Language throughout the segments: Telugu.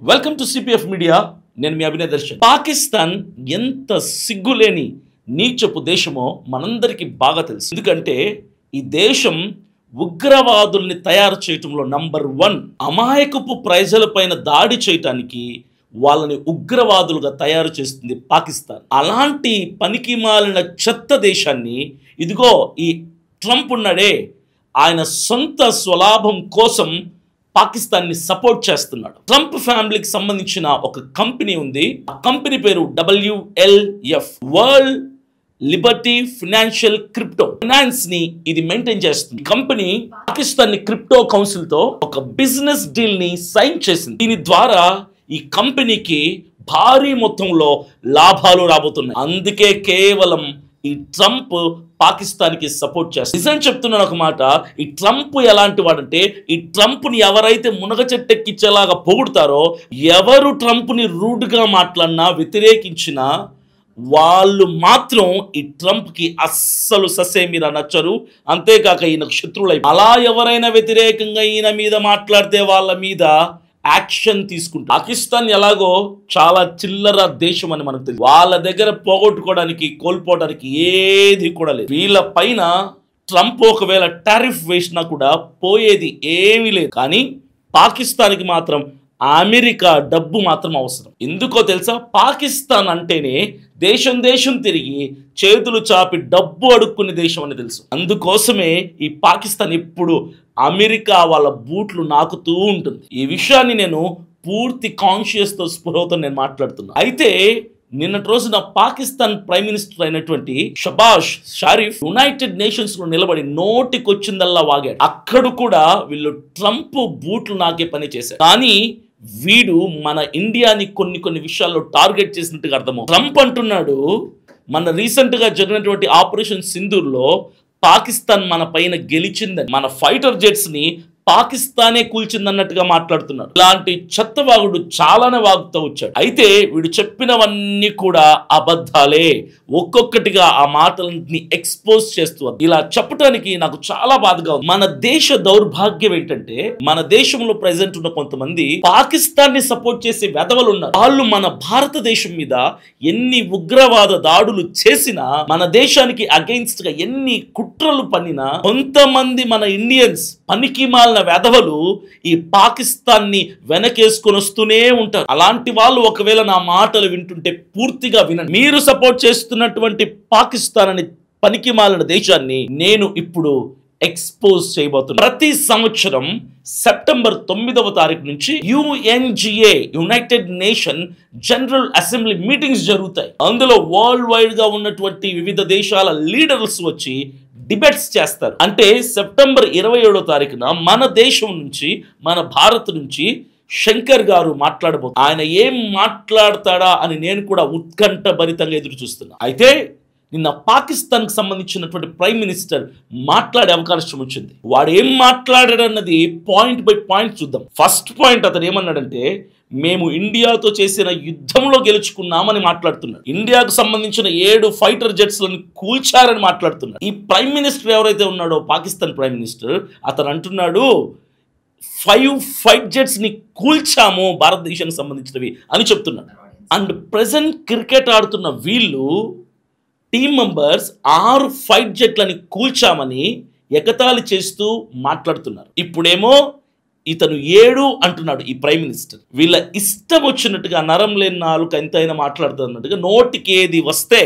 Welcome to CPF media. నేను మీ అభినయ్ దర్శన్. పాకిస్తాన్ ఎంత సిగ్గులేని నీచపు దేశమో మనందరికీ బాగా తెలుసు. ఎందుకంటే ఈ దేశం ఉగ్రవాదుల్ని తయారు చేయటంలో నంబర్ 1. అమాయకపు ప్రజలపైన దాడి చేయటానికి వాళ్ళని ఉగ్రవాదులుగా తయారు చేస్తుంది పాకిస్తాన్. అలాంటి పనికి మాలిన చెత్త దేశాన్ని ఇదిగో ఈ ట్రంప్ ఉన్నాడే, ఆయన సొంత స్వలాభం కోసం పాకిస్తాన్ని సపోర్ట్ చేస్తున్నాడు. ట్రంప్ ఫ్యామిలీకి సంబంధించిన ఒక కంపెనీ ఉంది. ఆ కంపెనీ పేరు WLF, world Liberty financial crypto finance ని ఇది మెయింటైన్ చేస్తుంది. కంపెనీ పాకిస్తాన్ క్రిప్టో కౌన్సిల్ తో ఒక బిజినెస్ డీల్ ని సైన్ చేసింది. దీని ద్వారా ఈ కంపెనీకి భారీ మొత్తంలో లాభాలు రాబోతున్నాయి. అందుకే కేవలం ఈ ట్రంప్ పాకిస్తాన్ కి సపోర్ట్ చేస్తారు. నిజం చెప్తున్నాను ఒక మాట, ఈ ట్రంప్ ఎలాంటి వాడంటే, ఈ ట్రంప్ ని ఎవరైతే మునగ చెట్టెక్కించేలాగా పొగుడతారో, ఎవరు ట్రంప్ ని రూడ్ గా మాట్లాడినా వ్యతిరేకించినా వాళ్ళు మాత్రం ఈ ట్రంప్ కి అస్సలు ససేమిరా నచ్చరు. అంతేకాక ఈయనకు శత్రువులై, అలా ఎవరైనా వ్యతిరేకంగా ఈయన మీద మాట్లాడితే వాళ్ళ మీద యాక్షన్ తీసుకుంటారు. పాకిస్తాన్ ఎలాగో చాలా చిల్లర దేశం అని మనకు తెలియదు. వాళ్ళ దగ్గర పోగొట్టుకోవడానికి కోల్పోవడానికి ఏది కూడా లేదు. వీళ్ళ పైన ట్రంప్ ఒకవేళ టారిఫ్ వేసినా కూడా పోయేది ఏమీ లేదు. కానీ పాకిస్తాన్కి మాత్రం అమెరికా డబ్బు మాత్రం అవసరం. ఎందుకో తెలుసా? పాకిస్తాన్ అంటేనే దేశం తిరిగి చేతులు చాపి డబ్బు అడుక్కునే దేశం అని తెలుసు. అందుకోసమే ఈ పాకిస్తాన్ ఇప్పుడు అమెరికా వాళ్ళ బూట్లు నాకుతూ ఉంటుంది. ఈ విషయాన్ని నేను పూర్తి కాన్షియస్తో స్పృహతో నేను మాట్లాడుతున్నా. అయితే నిన్నటి రోజున పాకిస్తాన్ ప్రైమ్ మినిస్టర్ అయినటువంటి షబాజ్ షరీఫ్ యునైటెడ్ నేషన్స్ లో నిలబడి నోటికొచ్చిందల్లా వాగాడు. అక్కడ కూడా వీళ్ళు ట్రంప్ బూట్లు నాకే పని చేశారు. కానీ వీడు మన ఇండియాని కొన్ని విషయాల్లో టార్గెట్ చేసినట్టుగా అర్థమవుతుంది. ట్రంప్ అంటున్నాడు, మన రీసెంట్ గా జరిగినటువంటి ఆపరేషన్ సింధూర్లో పాకిస్తాన్ మన పైన గెలిచిందని, మన ఫైటర్ జెట్స్ ని పాకిస్తానే కూల్చిందన్నట్టుగా మాట్లాడుతున్నాడు. ఇలాంటి చెత్తవాగుడు చాలానే వాగుతూ వచ్చాడు. అయితే వీడు చెప్పినవన్నీ కూడా అబద్ధాలే. ఒక్కొక్కటిగా ఆ మాటలని ఎక్స్పోజ్ చేస్తూ ఇలా చెప్పడానికి నాకు చాలా బాధగా ఉంది. మన దేశ దౌర్భాగ్యం ఏంటంటే, మన దేశంలో ప్రెసెంట్ ఉన్న కొంతమంది పాకిస్తాన్ ని సపోర్ట్ చేసే వెధవలు ఉన్నారు. వాళ్ళు మన భారతదేశం మీద ఎన్ని ఉగ్రవాద దాడులు చేసినా, మన దేశానికి అగెయిన్స్ట్ గా ఎన్ని కుట్రలు పన్నినా, కొంతమంది మన ఇండియన్స్ పనికి మాలిన వెధవలు ఈ పాకిస్తాన్ ని వెనకేసుకొని వస్తూనే ఉంటారు. అలాంటి వాళ్ళు ఒకవేళ నా మాటలు వింటుంటే పూర్తిగా వినండి. మీరు సపోర్ట్ చేస్తున్నటువంటి పాకిస్తాన్ అనే పనికి మాలిన దేశాన్ని నేను ఇప్పుడు ఎక్స్పోజ్ చేయబోతున్నాను. ప్రతి సంవత్సరం సెప్టెంబర్ 9వ తారీఖు నుంచి UNGA United nation general assembly meetings జరుగుతాయి. అందులో వరల్డ్ వైడ్ గా ఉన్నటువంటి వివిధ దేశాల లీడర్స్ వచ్చి డిబేట్స్ చేస్తారు. అంటే సెప్టెంబర్ 27వ తారీఖున మన దేశం నుంచి, మన భారత్ నుంచి శంకర్ గారు మాట్లాడబోతున్నారు. ఆయన ఏం మాట్లాడతాడా అని నేను కూడా ఉత్కంఠ భరితంగా ఎదురు చూస్తున్నా. అయితే నిన్న పాకిస్తాన్ కి సంబంధించినటువంటి ప్రైమ్ మినిస్టర్ మాట్లాడే అవకాశం వచ్చింది. వాడు ఏం మాట్లాడాడన్నది పాయింట్ బై పాయింట్ చూద్దాం. ఫస్ట్ పాయింట్, అతను ఏమన్నాడంటే, మేము ఇండియాతో చేసిన యుద్ధంలో గెలుచుకున్నామని మాట్లాడుతున్నాడు. ఇండియాకు సంబంధించిన 7 ఫైటర్ జెట్స్లను కూల్చారని మాట్లాడుతున్నాడు. ఈ ప్రైమ్ మినిస్టర్ ఎవరైతే ఉన్నాడో, పాకిస్తాన్ ప్రైమ్ మినిస్టర్, అతను అంటున్నాడు 5 ఫైట్ జెట్స్ ని కూల్చాము భారతదేశానికి సంబంధించినవి అని చెప్తున్నాడు. అండ్ ప్రెసెంట్ క్రికెట్ ఆడుతున్న వీళ్ళు టీమ్ మెంబర్స్ 6 ఫైట్ జెట్లని కూల్చామని ఎగతాళి చేస్తూ మాట్లాడుతున్నారు. ఇప్పుడేమో ఇతను 7 అంటున్నాడు ఈ ప్రైమ్ మినిస్టర్. వీళ్ళ ఇష్టం వచ్చినట్టుగా నరం లేని నాలుగు ఎంతైనా మాట్లాడుతున్నట్టుగా నోటికి ఏది వస్తే,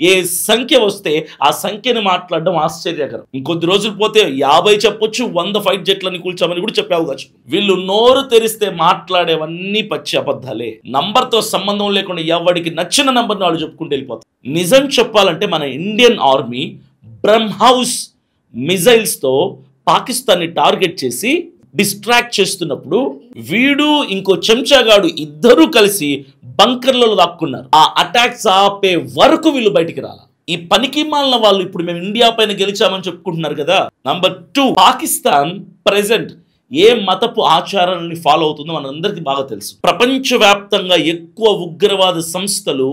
ఏ సంఖ్య వస్తే ఆ సంఖ్యను మాట్లాడడం ఆశ్చర్యకరం. ఇంకొద్ది రోజులు పోతే 50 చెప్పొచ్చు, 100 ఫైట్ జెట్లని కూల్చామని కూడా చెప్పే అవకాశం. వీళ్ళు నోరు తెరిస్తే మాట్లాడేవన్నీ పచ్చి అబద్ధాలే. నంబర్తో సంబంధం లేకుండా ఎవరికి నచ్చిన నంబర్ని వాళ్ళు చెప్పుకుంటూ వెళ్ళిపోతారు. నిజం చెప్పాలంటే మన ఇండియన్ ఆర్మీ బ్రహ్మౌస్ మిజైల్స్ తో పాకిస్తాన్ ని టార్గెట్ చేసి డిస్ట్రాక్ట్ చేస్తున్నప్పుడు వీడు ఇంకో చెంచాగాడు ఇద్దరు కలిసి బంకర్లలో దాక్కున్నారు. ఆ అటాక్స్ ఆపే వరకు వీళ్ళు బయటికి రాల. ఈ పనికి మాలిన వాళ్ళు ఇప్పుడు మేము ఇండియా పైన గెలిచామని చెప్పుకుంటున్నారు కదా. నంబర్ 2, పాకిస్తాన్ ప్రెసెంట్ ఏ మతపు ఆచారాలని ఫాలో అవుతుందో మనందరికీ బాగా తెలుసు. ప్రపంచవ్యాప్తంగా ఎక్కువ ఉగ్రవాద సంస్థలు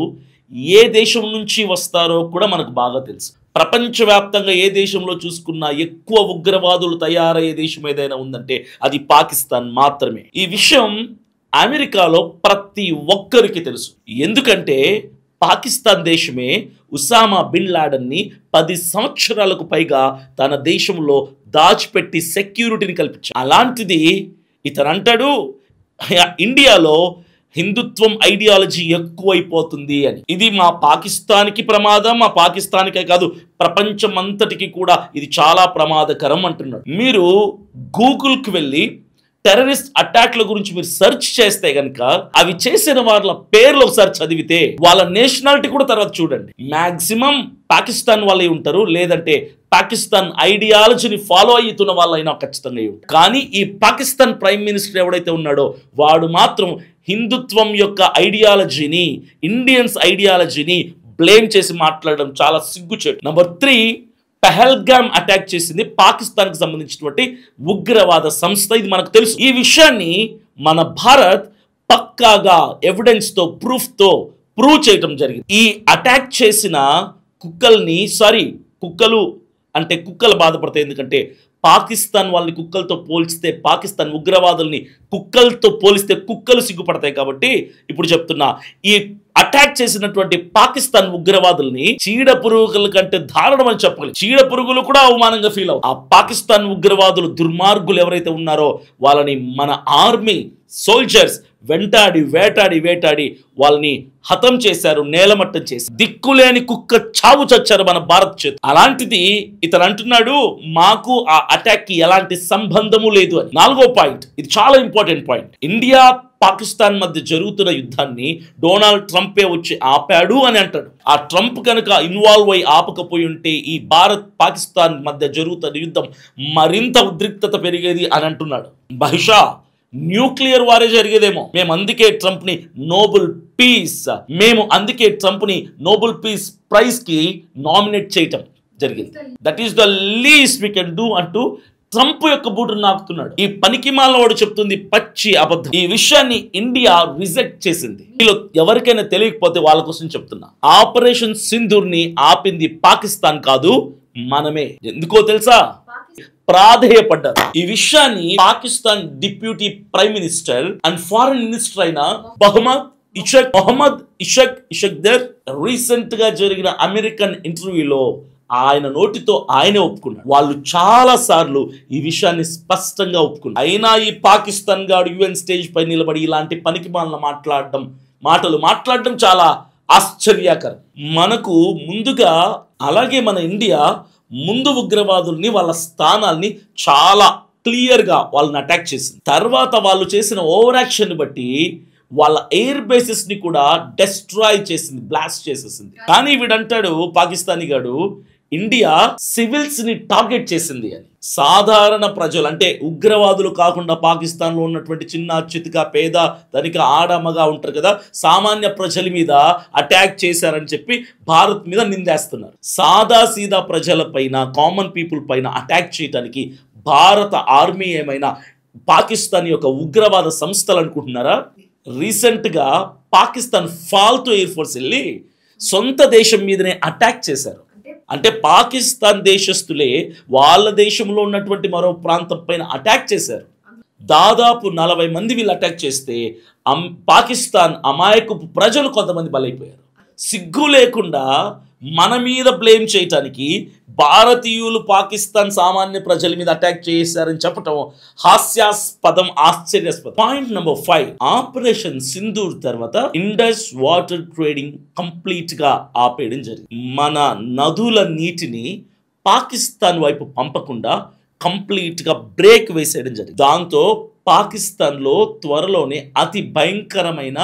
ఏ దేశం నుంచి వస్తారో కూడా మనకు బాగా తెలుసు. ప్రపంచవ్యాప్తంగా ఏ దేశంలో చూసుకున్నా ఎక్కువ ఉగ్రవాదులు తయారయ్యే దేశం ఏదైనా ఉందంటే అది పాకిస్తాన్ మాత్రమే. ఈ విషయం అమెరికాలో ప్రతి ఒక్కరికి తెలుసు. ఎందుకంటే పాకిస్తాన్ దేశమే ఉసామా బిన్ లాడెన్ ని 10 సంవత్సరాలకు పైగా తన దేశంలో దాచిపెట్టి సెక్యూరిటీని కల్పించారు. అలాంటిది ఇతను అంటాడు ఇండియాలో హిందుత్వం ఐడియాలజీ ఎక్కువైపోతుంది అని. ఇది మా పాకిస్తాన్కి ప్రమాదం, మా పాకిస్తాన్కే కాదు ప్రపంచం అంతటికి కూడా ఇది చాలా ప్రమాదకరం అంటున్నాడు. మీరు గూగుల్కి వెళ్ళి టెర్రరిస్ట్ అటాక్ల గురించి మీరు సెర్చ్ చేస్తే గనక అవి చేసిన వాళ్ళ పేర్లు ఒకసారి చదివితే వాళ్ళ నేషనాలిటీ కూడా తర్వాత చూడండి. మాక్సిమం పాకిస్తాన్ వాళ్ళే ఉంటారు, లేదంటే పాకిస్తాన్ ఐడియాలజీని ఫాలో అవుతున్న వాళ్ళైనా ఖచ్చితంగా ఉంటారు. కానీ ఈ పాకిస్తాన్ ప్రైమ్ మినిస్టర్ ఎవడైతే ఉన్నాడో వాడు మాత్రం హిందుత్వం యొక్క ఐడియాలజీని, ఇండియన్స్ ఐడియాలజీని బ్లేమ్ చేసి మాట్లాడడం చాలా సిగ్గుచేటు. నంబర్ 3, పెహల్గామ్ అటాక్ చేసింది పాకిస్తాన్కి సంబంధించినటువంటి ఉగ్రవాద సంస్థ. ఇది మనకు తెలుసు. ఈ విషయాన్ని మన భారత్ పక్కాగా ఎవిడెన్స్తో ప్రూవ్ చేయడం జరిగింది. ఈ అటాక్ చేసిన కుక్కలు అంటే కుక్కలు బాధపడతాయి. ఎందుకంటే పాకిస్తాన్ వాళ్ళని కుక్కలతో పోల్చితే, పాకిస్తాన్ ఉగ్రవాదుల్ని కుక్కలతో పోలిస్తే కుక్కలు సిగ్గుపడతాయి. కాబట్టి ఇప్పుడు చెప్తున్నా, ఈ అటాక్ చేసినటువంటి పాకిస్తాన్ ఉగ్రవాదుల్ని చీడ పురుగుల కంటే దారుణం అని చెప్పగలి. చీడ పురుగులు కూడా అవమానంగా ఫీల్ అవు. ఆ పాకిస్తాన్ ఉగ్రవాదులు, దుర్మార్గులు ఎవరైతే ఉన్నారో వాళ్ళని మన ఆర్మీ సోల్జర్స్ వేటాడి వాళ్ళని హతం చేశారు, నేలమట్టం చేసి. దిక్కులేని కుక్క చావు చచ్చారు మన భారత్ చేతి. అలాంటిది ఇతను అంటున్నాడు మాకు ఆ అటాక్ కి ఎలాంటి సంబంధము లేదు అని. 4వ పాయింట్, ఇది చాలా ఇంపార్టెంట్ పాయింట్. ఇండియా పాకిస్తాన్ మధ్య జరుగుతున్న యుద్ధాన్ని డొనాల్డ్ ట్రంపే వచ్చి ఆపాడు అని అంటాడు. ఆ ట్రంప్ కనుక ఇన్వాల్వ్ అయి ఆపకపోయి ఉంటే ఈ భారత్ పాకిస్తాన్ మధ్య జరుగుతున్న యుద్ధం మరింత ఉద్రిక్తత పెరిగేది అని అంటున్నాడు. బహుశా న్యూక్లియర్ వారే జరిగేదేమో. మేము అందుకే ట్రంప్ ని నోబెల్ పీస్ ప్రైజ్ కి నామినేట్ చేయటం జరిగింది. That is the least we can do అంటూ ట్రంప్ యొక్క బూటును నాకుతున్నాడు. ఈ పనికిమాల వాడు చెప్తుంది పచ్చి అబద్ధం. ఈ విషయాన్ని ఇండియా రిజెక్ట్ చేసింది. వీళ్ళు ఎవరికైనా తెలియకపోతే వాళ్ళ కోసం చెప్తున్నా, ఆపరేషన్ సింధూర్ ని ఆపింది పాకిస్తాన్ కాదు, మనమే. ఎందుకో తెలుసా? ప్రాధేయపడ్డారు. ఈ విషయాన్ని Pakistan deputy prime minister and foreign minister అయిన మొహమ్మద్ ఇషక్దర్ రీసెంట్ గా జరిగిన అమెరికన్ ఇంటర్వ్యూలో ఆయన నోటితో ఆయనే ఒప్పుకున్నాడు. వాళ్ళు చాలా సార్లు ఈ విషయాన్ని స్పష్టంగా ఒప్పుకున్నారు. అయినా ఈ పాకిస్తాన్ గాడు యుఎన్ స్టేజ్ పై నిలబడి ఇలాంటి పనికిమాలిన మాటలు మాట్లాడడం చాలా ఆశ్చర్యకరం. మనకు ముందుగా అలాగే మన ఇండియా ముందు ఉగ్రవాదుల్ని, వాళ్ళ స్థానాల్ని చాలా క్లియర్గా వాళ్ళని అటాక్ చేసింది. తర్వాత వాళ్ళు చేసిన ఓవర్ యాక్షన్ బట్టి వాళ్ళ ఎయిర్ బేసెస్ ని కూడా డెస్ట్రాయ్ చేసింది, బ్లాస్ట్ చేసేసింది. కానీ వీడంటాడు పాకిస్తానీ గాడు ఇండియా సివిల్స్ ని టార్గెట్ చేసింది అని. సాధారణ ప్రజలు అంటే ఉగ్రవాదులు కాకుండా పాకిస్తాన్ లో ఉన్నటువంటి చిన్న చితిక పేద ధనిక ఆడమగా ఉంటారు కదా, సామాన్య ప్రజల మీద అటాక్ చేశారని చెప్పి భారత్ మీద నిందేస్తున్నారు. సాదా సీదా ప్రజల పైన, కామన్ పీపుల్ పైన అటాక్ చేయడానికి భారత ఆర్మీ ఏమైనా పాకిస్తాన్ యొక్క ఉగ్రవాద సంస్థలు అనుకుంటున్నారా? రీసెంట్ గా పాకిస్తాన్ ఫాల్తూ ఎయిర్ ఫోర్స్ వెళ్ళి సొంత దేశం మీదనే అటాక్ చేశారు. అంటే పాకిస్తాన్ దేశస్తులే వాళ్ళ దేశంలో ఉన్నటువంటి మరో ప్రాంతం పైన అటాక్ చేశారు. దాదాపు 40 మంది వీళ్ళు అటాక్ చేస్తే పాకిస్తాన్ అమాయకపు ప్రజలు కొంతమంది బలైపోయారు. సిగ్గు లేకుండా మన మీద బ్లేమ్ చేయటానికి భారతీయులు పాకిస్తాన్ సామాన్య ప్రజల మీద అటాక్ చేశారని చెప్పటం హాస్యాస్పదం, ఆశ్చర్యాస్పదం. పాయింట్ నెంబర్ 5, ఆపరేషన్ సింధూర్ తర్వాత ఇండస్ వాటర్ ట్రేడింగ్ కంప్లీట్ గా ఆపేయడం జరిగింది. మన నదుల నీటిని పాకిస్తాన్ వైపు పంపకుండా కంప్లీట్ గా బ్రేక్ వేసేయడం జరిగింది. దాంతో పాకిస్తాన్ లో త్వరలోనే అతి భయంకరమైన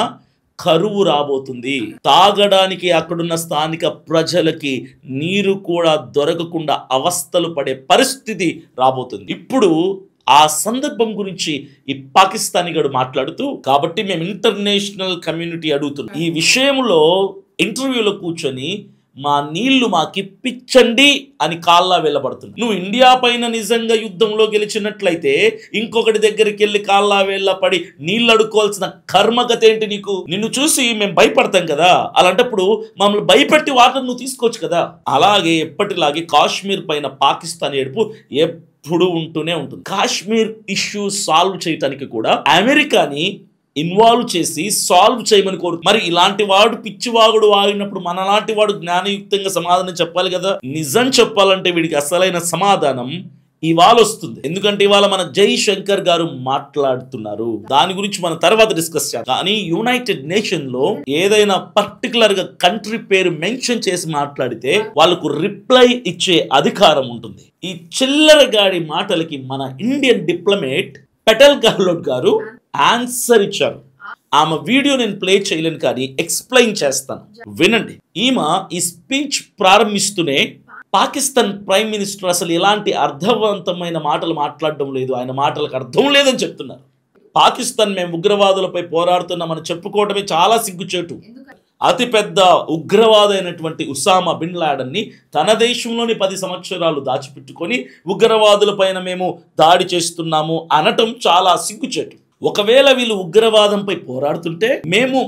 కరువు రాబోతుంది. తాగడానికి అక్కడున్న స్థానిక ప్రజలకి నీరు కూడా దొరకకుండా అవస్థలు పడే పరిస్థితి రాబోతుంది. ఇప్పుడు ఆ సందర్భం గురించి ఈ పాకిస్తానీ గడు మాట్లాడుతూ, కాబట్టి మేము ఇంటర్నేషనల్ కమ్యూనిటీ అడుగుతున్నాం, ఈ విషయంలో ఇంటర్వ్యూలో కూర్చొని మా నీళ్లు మాకిప్పించండి అని కాల్లా వెళ్ళబడుతుంది. నువ్వు ఇండియా పైన నిజంగా యుద్ధంలో గెలిచినట్లయితే ఇంకొకటి దగ్గరికి వెళ్ళి కాల్లా వెళ్ళపడి నీళ్ళు అడుకోవాల్సిన కర్మగత ఏంటి నీకు? నిన్ను చూసి మేము భయపడతాం కదా, అలాంటప్పుడు మమ్మల్ని భయపెట్టి వాటర్ నువ్వు తీసుకోవచ్చు కదా. అలాగే ఎప్పటిలాగే కాశ్మీర్ పైన పాకిస్తాన్ ఏడుపు ఎప్పుడు ఉంటూనే ఉంటుంది. కాశ్మీర్ ఇష్యూ సాల్వ్ చేయడానికి కూడా అమెరికాని ఇన్వాల్వ్ చేసి సాల్వ్ చేయమని కోరు. మరి ఇలాంటి వాడు పిచ్చివాగుడు వాగినప్పుడు మనలాంటి వాడు జ్ఞానయుక్తంగా సమాధానం చెప్పాలి కదా. నిజం చెప్పాలంటే వీడికి అసలైన సమాధానం ఇవాళ వస్తుంది. ఎందుకంటే ఇవాళ మన జైశంకర్ గారు మాట్లాడుతున్నారు. దాని గురించి మనం తర్వాత డిస్కస్ చేద్దాం. కానీ యునైటెడ్ నేషన్ లో ఏదైనా పర్టికులర్ గా కంట్రీ పేరు మెన్షన్ చేసి మాట్లాడితే వాళ్ళకు రిప్లై ఇచ్చే అధికారం ఉంటుంది. ఈ చిల్లర గాడి మాటలకి మన ఇండియన్ డిప్లొమేట్ పెటల్ గెహ్లోట్ గారు ఆన్సర్ ఇచ్చారు. ఆమె వీడియో నేను ప్లే చేయలేను కానీ ఎక్స్ప్లెయిన్ చేస్తాను, వినండి. ఈమె ఈ స్పీచ్ ప్రారంభిస్తూనే పాకిస్తాన్ ప్రైమ్ మినిస్టర్ అసలు ఎలాంటి అర్థవంతమైన మాటలు మాట్లాడడం లేదు, ఆయన మాటలకు అర్థం లేదని చెప్తున్నారు. పాకిస్తాన్ మేము ఉగ్రవాదులపై పోరాడుతున్నామని చెప్పుకోవడమే చాలా సిగ్గుచేటు. అతిపెద్ద ఉగ్రవాది అయినటువంటి ఉసామా బిన్ లాడెన్ ని తన దేశంలోని 10 సంవత్సరాలు దాచిపెట్టుకొని ఉగ్రవాదులపైన మేము దాడి చేస్తున్నాము అనటం చాలా సిగ్గుచేటు. ఒకవేళ వీళ్ళు ఉగ్రవాదంపై పోరాడుతుంటే మేము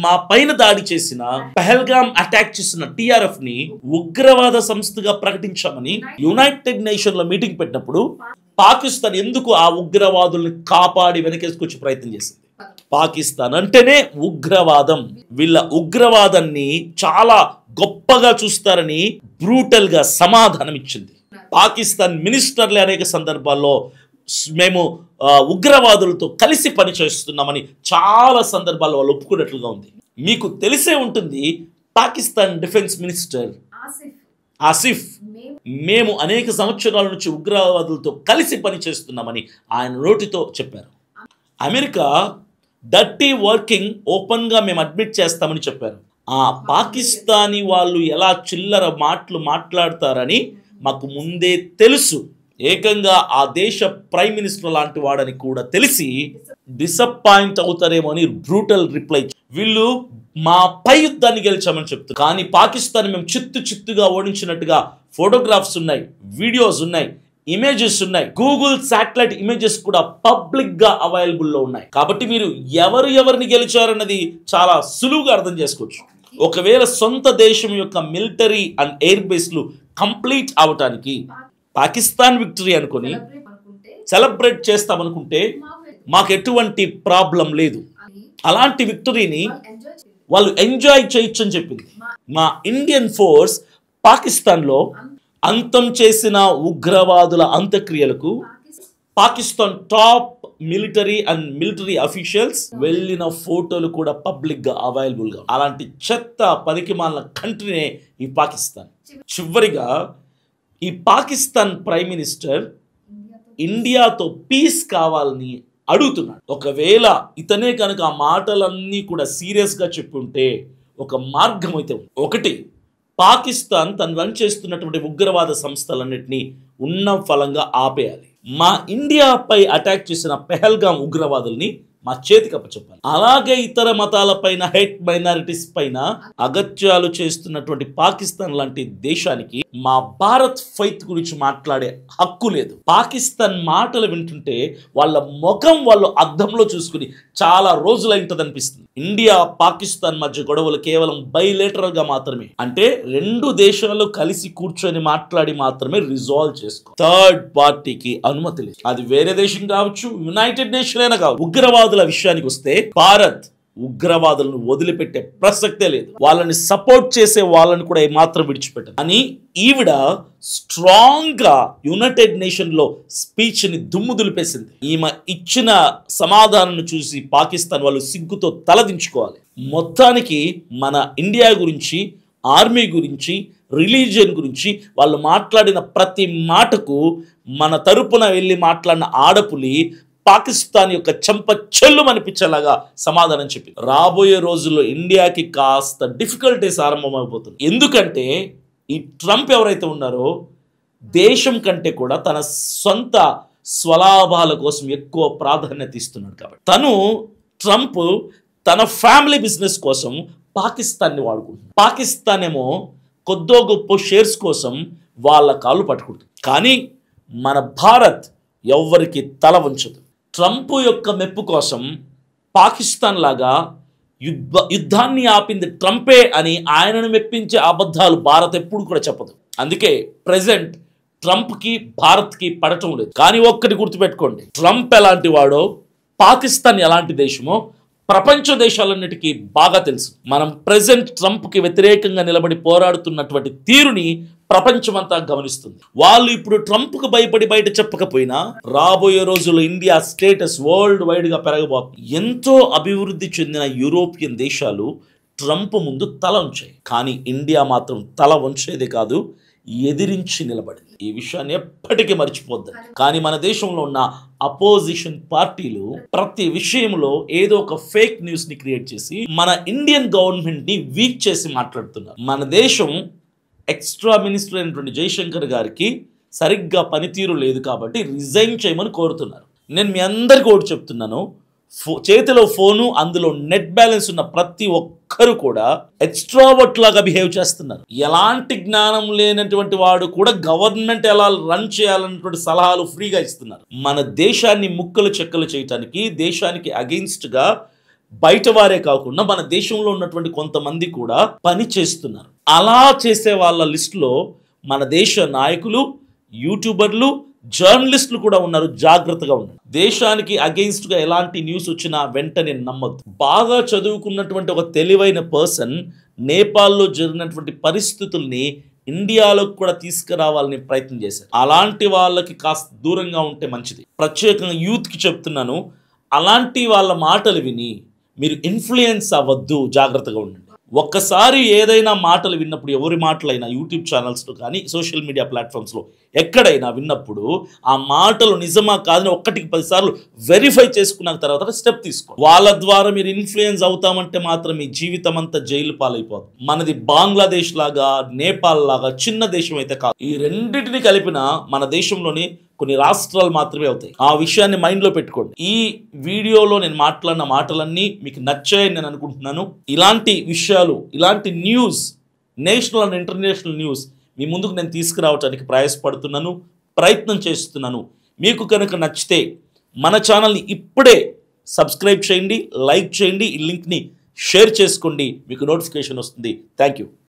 మా పైన దాడి చేసిన పహల్గామ్ అటాక్ చేసిన టిఆర్ఎఫ్ ని ఉగ్రవాద సంస్థగా ప్రకటించామని యునైటెడ్ నేషన్ లో మీటింగ్ పెట్టినప్పుడు పాకిస్తాన్ ఎందుకు ఆ ఉగ్రవాదుల్ని కాపాడి వెనకేసుకొచ్చి ప్రయత్నం చేసింది? పాకిస్తాన్ అంటేనే ఉగ్రవాదం. వీళ్ళ ఉగ్రవాదాన్ని చాలా గొప్పగా చూస్తారని బ్రూటల్ గా సమాధానం ఇచ్చింది. పాకిస్తాన్ మినిస్టర్లే అనేక సందర్భాల్లో మేము ఉగ్రవాదులతో కలిసి పనిచేస్తున్నామని చాలా సందర్భాల్లో వాళ్ళు ఒప్పుకున్నట్లుగా ఉంది. మీకు తెలిసే ఉంటుంది, పాకిస్తాన్ డిఫెన్స్ మినిస్టర్ ఆసిఫ్ మేము అనేక సంవత్సరాల నుంచి ఉగ్రవాదులతో కలిసి పనిచేస్తున్నామని ఆయన నోటితో చెప్పారు. అమెరికా డర్టీ వర్కింగ్ ఓపెన్గా మేము అడ్మిట్ చేస్తామని చెప్పారు. ఆ పాకిస్తానీ వాళ్ళు ఎలా చిల్లర మాటలు మాట్లాడతారని మాకు ముందే తెలుసు. ఏకంగా ఆ దేశ ప్రైమ్ మినిస్టర్ లాంటి వాడని కూడా తెలిసి డిసప్పాయింట్ అవుతారేమో అని బ్రూటల్ రిప్లై. వీళ్ళు మా పై యుద్ధాన్ని గెలిచామని చెప్తారు, కానీ పాకిస్తాన్ మేము చిత్తుగా ఓడించినట్టుగా ఫోటోగ్రాఫ్స్ ఉన్నాయి, వీడియోస్ ఉన్నాయి, ఇమేజెస్ ఉన్నాయి, గూగుల్ శాటిలైట్ ఇమేజెస్ కూడా పబ్లిక్ గా అవైలబుల్ లో ఉన్నాయి. కాబట్టి మీరు ఎవరిని గెలిచారన్నది చాలా సులువుగా అర్థం చేసుకోవచ్చు. ఒకవేళ సొంత దేశం యొక్క మిలిటరీ అండ్ ఎయిర్ బేస్లు కంప్లీట్ అవటానికి పాకిస్తాన్ విక్టరీ అనుకొని సెలబ్రేట్ చేస్తామనుకుంటే మాకు ఎటువంటి ప్రాబ్లం లేదు. అలాంటి విక్టరీని వాళ్ళు ఎంజాయ్ చేయొచ్చు అని చెప్పింది. మా ఇండియన్ ఫోర్స్ పాకిస్తాన్లో అంతం చేసిన ఉగ్రవాదుల అంత్యక్రియలకు పాకిస్తాన్ టాప్ మిలిటరీ అఫీషియల్స్ వెళ్ళిన ఫోటోలు కూడా పబ్లిక్ గా అవైలబుల్ గా. అలాంటి చెత్త పనికిమాలిన కంట్రీనే ఈ పాకిస్తాన్. చివరిగా ఈ పాకిస్తాన్ ప్రైమ్ మినిస్టర్ ఇండియాతో పీస్ కావాలని అడుగుతున్నాడు. ఒకవేళ ఇతనే కనుక ఆ మాటలన్నీ కూడా సీరియస్గా చెప్పుంటే ఒక మార్గం అయితే ఒకటి, పాకిస్తాన్ తను రన్ చేస్తున్నటువంటి ఉగ్రవాద సంస్థలన్నింటినీ ఉన్న ఫలంగా ఆపేయాలి. మా ఇండియాపై అటాక్ చేసిన పెహల్గామ్ ఉగ్రవాదుల్ని మా చేతికి అప్పచెప్పాలి. అలాగే ఇతర మతాలపైన, హెట్ మైనారిటీస్ పైన అగత్యాలు చేస్తున్నటువంటి పాకిస్తాన్ లాంటి దేశానికి మా భారత్ ఫైత్ గురించి మాట్లాడే హక్కు లేదు. పాకిస్తాన్ మాటలు వింటుంటే వాళ్ళ ముఖం వాళ్ళు అద్దంలో చూసుకుని చాలా రోజులైంటది అనిపిస్తుంది. ఇండియా పాకిస్తాన్ మధ్య గొడవలు కేవలం బైలేటరల్ గా మాత్రమే, అంటే రెండు దేశాలు కలిసి కూర్చొని మాట్లాడి మాత్రమే రిజాల్వ్ చేసుకో. థర్డ్ పార్టీకి అనుమతి లేదు. అది వేరే దేశం కావచ్చు, యునైటెడ్ నేషన్ అయినా కావచ్చు. ఉగ్రవాదుల విషయానికి వస్తే భారత్ ఉగ్రవాదులను వదిలిపెట్టే ప్రసక్తే లేదు. వాళ్ళని సపోర్ట్ చేసే వాళ్ళని కూడా ఏమాత్రం విడిచిపెట్టదు. అని ఈవిడ స్ట్రాంగ్ గా యునైటెడ్ నేషన్ లో స్పీచ్ ని దుమ్ము దులిపేసింది. ఈమె ఇచ్చిన సమాధానం చూసి పాకిస్తాన్ వాళ్ళు సిగ్గుతో తలదించుకోవాలి. మొత్తానికి మన ఇండియా గురించి, ఆర్మీ గురించి, రిలీజియన్ గురించి వాళ్ళు మాట్లాడిన ప్రతి మాటకు మన తరపున వెళ్ళి మాట్లాడిన ఆడపులి పాకిస్తాన్ యొక్క చెంప చెల్లు అనిపించేలాగా సమాధానం చెప్పి రాబోయే రోజుల్లో ఇండియాకి కాస్త డిఫికల్టీస్ ఆరంభమైపోతుంది. ఎందుకంటే ఈ ట్రంప్ ఎవరైతే ఉన్నారో దేశం కంటే కూడా తన సొంత స్వలాభాల కోసం ఎక్కువ ప్రాధాన్యత ఇస్తున్నాడు. కాబట్టి ట్రంప్ తన ఫ్యామిలీ బిజినెస్ కోసం పాకిస్తాన్ని వాడుకుంటుంది. పాకిస్తాన్ ఏమో కొద్దో గొప్ప షేర్స్ కోసం వాళ్ళ కాళ్ళు పట్టుకుంటుంది. కానీ మన భారత్ ఎవ్వరికి తల వంచదు. ట్రంప్ యొక్క మెప్పు కోసం పాకిస్తాన్ లాగా యుద్ధాన్ని ఆపింది ట్రంపే అని ఆయనను మెప్పించే అబద్ధాలు భారత్ ఎప్పుడు కూడా చెప్పదు. అందుకే ప్రెసెంట్ ట్రంప్కి భారత్కి పడటం లేదు. కానీ ఒక్కటి గుర్తుపెట్టుకోండి, ట్రంప్ ఎలాంటి వాడో, పాకిస్తాన్ ఎలాంటి దేశమో ప్రపంచ దేశాలన్నిటికీ బాగా తెలుసు. మనం ప్రెసెంట్ ట్రంప్కి వ్యతిరేకంగా నిలబడి పోరాడుతున్నటువంటి తీరుని ప్రపంచమంతా గమనిస్తుంది. వాళ్ళు ఇప్పుడు ట్రంప్కు భయపడి బయట చెప్పకపోయినా రాబోయే రోజుల్లో ఇండియా స్టేటస్ వరల్డ్ వైడ్ గా పెరగబోతుంది. ఎంతో అభివృద్ధి చెందిన యూరోపియన్ దేశాలు ట్రంప్ ముందు తల ఉంచాయి, కానీ ఇండియా మాత్రం తల వంచేది కాదు, ఎదిరించి నిలబడింది. ఈ విషయాన్ని ఎప్పటికీ మర్చిపోద్దండి. కానీ మన దేశంలో ఉన్న అపోజిషన్ పార్టీలు ప్రతి విషయంలో ఏదో ఒక ఫేక్ న్యూస్ ని క్రియేట్ చేసి మన ఇండియన్ గవర్నమెంట్ ని వీక్ చేసి మాట్లాడుతున్నారు. మన దేశం ఎక్స్ట్రా మినిస్టర్ అయినటువంటి జయశంకర్ గారికి సరిగ్గా పనితీరు లేదు కాబట్టి రిజైన్ చేయమని కోరుతున్నారు. నేను మీ అందరికీ ఒకటి చెప్తున్నాను, చేతిలో ఫోను, అందులో నెట్ బ్యాలెన్స్ ఉన్న ప్రతి ఒక్కరు కూడా ఎక్స్ట్రావర్ట్ లాగా బిహేవ్ చేస్తున్నారు. ఎలాంటి జ్ఞానం లేనటువంటి వాడు కూడా గవర్నమెంట్ ఎలా రన్ చేయాలన్నటువంటి సలహాలు ఫ్రీగా ఇస్తున్నారు. మన దేశాన్ని ముక్కలు చెక్కలు చేయటానికి, దేశానికి అగెయిన్స్ట్ గా బయట వారే కాకుండా మన దేశంలో ఉన్నటువంటి కొంతమంది కూడా పని చేస్తున్నారు. అలా చేసే వాళ్ళ లిస్టులో మన దేశ నాయకులు, యూట్యూబర్లు, జర్నలిస్టులు కూడా ఉన్నారు. జాగ్రత్తగా ఉన్నారు. దేశానికి అగెయిన్స్ట్ గా ఎలాంటి న్యూస్ వచ్చినా వెంటనే నమ్మద్దు. బాగా చదువుకున్నటువంటి ఒక తెలివైన పర్సన్ నేపాల్లో జరిగినటువంటి పరిస్థితుల్ని ఇండియాలోకి కూడా తీసుకురావాలని ప్రయత్నం చేశారు. అలాంటి వాళ్ళకి కాస్త దూరంగా ఉంటే మంచిది. ప్రత్యేకంగా యూత్కి చెప్తున్నాను, అలాంటి వాళ్ళ మాటలు విని మీరు ఇన్ఫ్లుయెన్స్ అవ్వద్దు, జాగ్రత్తగా ఉండండి. ఒక్కసారి ఏదైనా మాటలు విన్నప్పుడు, ఎవరి మాటలైనా యూట్యూబ్ ఛానల్స్లో కానీ సోషల్ మీడియా ప్లాట్ఫామ్స్లో ఎక్కడైనా విన్నప్పుడు ఆ మాటలు నిజమా కాదని 1కి 10 సార్లు వెరిఫై చేసుకున్న తర్వాత స్టెప్ తీసుకో. వాళ్ళ ద్వారా మీరు ఇన్ఫ్లుయెన్స్ అవుతామంటే మాత్రం మీ జీవితం అంతా జైలు పాలైపోతుంది. మనది బంగ్లాదేశ్ లాగా, నేపాల్ లాగా చిన్న దేశం అయితే కాదు. ఈ రెండింటిని కలిపిన మన దేశంలోని కొన్ని రాష్ట్రాలు మాత్రమే అవుతాయి. ఆ విషయాన్ని మైండ్లో పెట్టుకోండి. ఈ వీడియోలో నేను మాట్లాడిన మాటలన్నీ మీకు నచ్చాయని నేను అనుకుంటున్నాను. ఇలాంటి విషయాలు, ఇలాంటి news, national and international news మీ ముందుకు నేను తీసుకురావడానికి ప్రయత్నం చేస్తున్నాను. మీకు కనుక నచ్చితే మన ఛానల్ని ఇప్పుడే సబ్స్క్రైబ్ చేయండి, లైక్ చేయండి, ఈ లింక్ని షేర్ చేసుకోండి. మీకు నోటిఫికేషన్ వస్తుంది. Thank you.